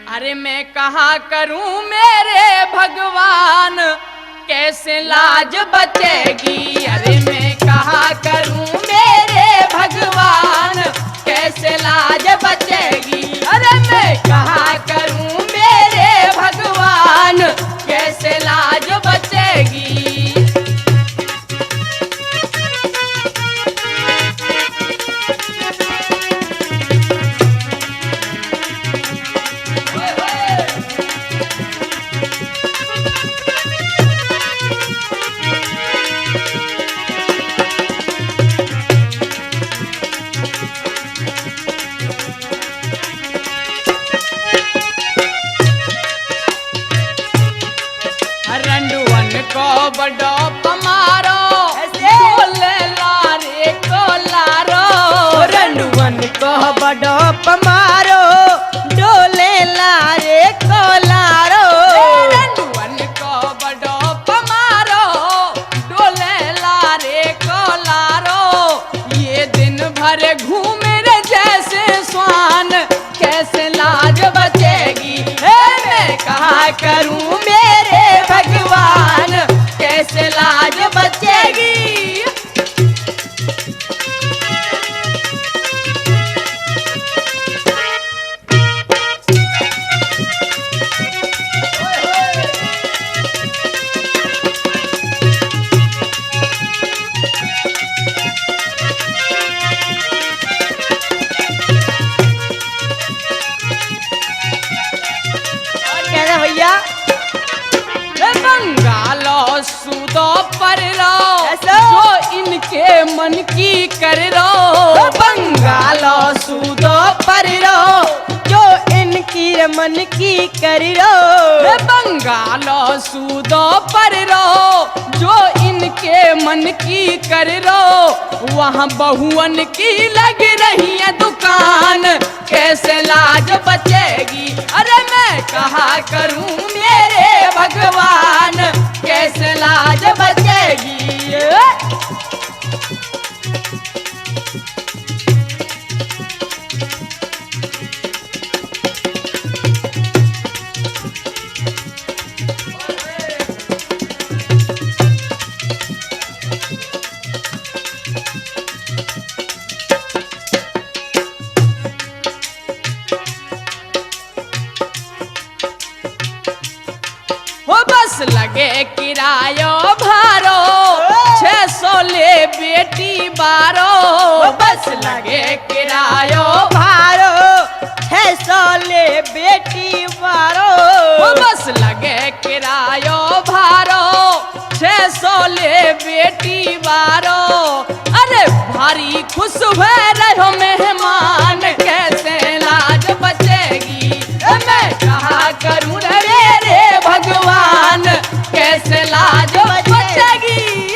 अरे मैं कहा करूं मेरे भगवान कैसे लाज बचेगी। अरे मैं कहा करूं मेरे भगवान कैसे लाज बचेगी। अरे मैं कहा करूं मेरे भगवान कैसे लाज बचेगी। रंडुअन को बड़ो पमारो बोले लारे को लारो। रंडुअन को बड़ो पमारो डोले लारे को लारो। रंडुअन को बड़ो पमारो डोले लारे को लारो। ये दिन भर घूमे रे जैसे स्वान कैसे लाज बचेगी। मैं कहा करूं मेरे भगवान कैसे लाज बचेगी। कहना भैया बंगालो सूदो पर रो ऐसा? जो इनके मन की कर रो। बंगालो सूदो पर रो जो इनकी मन की कर रो। बंगालो सूदो पर रो जो इनके मन की कर रो। वहाँ बहुअन की लग रही है दुकान कैसे लाज बचेगी। अरे मैं कहा करूं मेरे भगवान कैसे लाज बचेगी। हो बस लगे किरायो भारो 600 ले बेटी बारो। बस लगे किरायो भारो 600 ले बेटी बारो। हो बस लगे किरायो भारो 600 ले बेटी बारो। अरे भारी खुश हुए रहो मेहमान कैसे लाज बचेगी। मैं कहा करूं रे भगवान कैसे लाज बचेगी।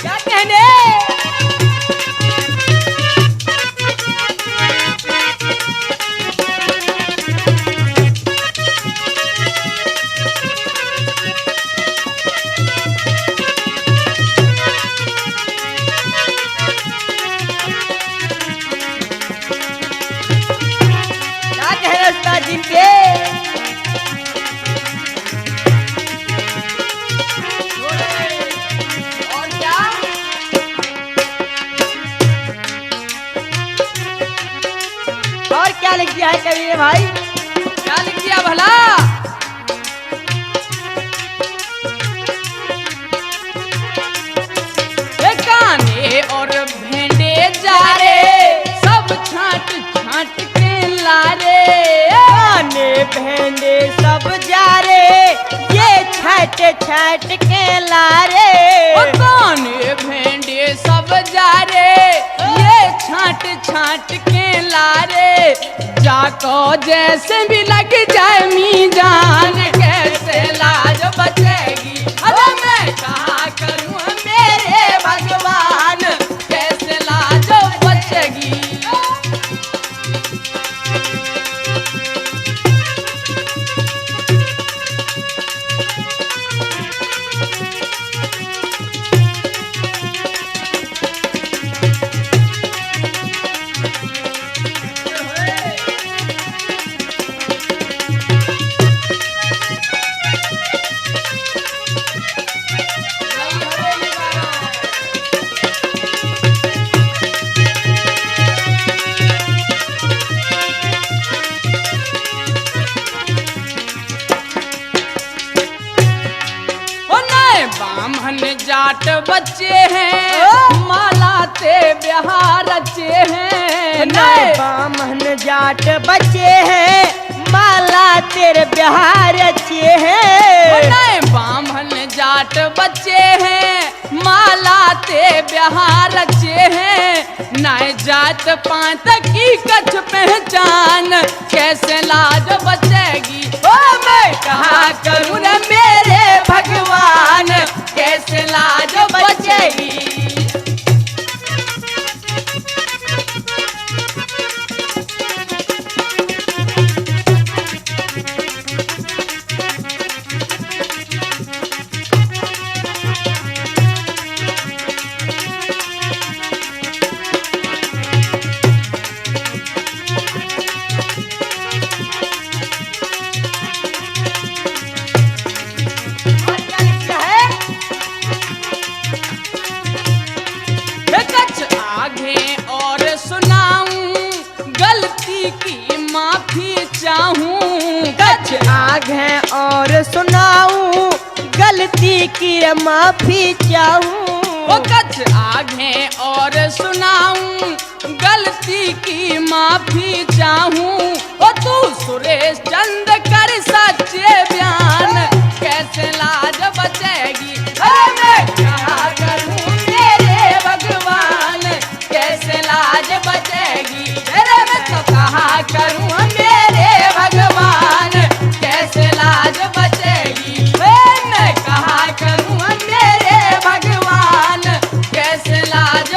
क्या कहने क्या कहना उस्ताद जी के और क्या और क्या लिख दिया है कवि ने भाई। क्या लिख दिया भला। ये काने और भेंडे जा रे सब छांट छांट के लारे। काने भेंडे सब जा रे ये छठ छठ के लारे। ओ काने भेंडे सब जा रे ये छांट छांट के लारे। जाको जैसे भी लग जाए मीजान कैसे लाज बचेगी। अरे मैं कहा करूं मेरे भगवान कैसे लाज बचेगी। जाट बच्चे हैं माला ते बिहार रचे हैं नए बामन जाट बचे हैं माला तेरे बिहार अच्छे हैं नए बामन जाट बच्चे हैं माला ते बिहार रचे हैं नए जात पात की कछ पहचान कैसे लाज बचेगी ओ मैं कहा करूं न मेरे भगवान कैसे लाज बचेगी आगे और सुनाऊं गलती की माफी चाहूं वो कछ आगे और सुनाऊं गलती की माफी चाहूं ओ तू सुरेश चंद कर सच्चे बयान कैसे लाज बचेगी अरे मैं क्या करूं मेरे भगवान कैसे लाज बचेगी अरे मैं तो कहा करूं मेरे भगवान कैसे लाज बचेगी मैं कहा करूं मेरे भगवान कैसे लाज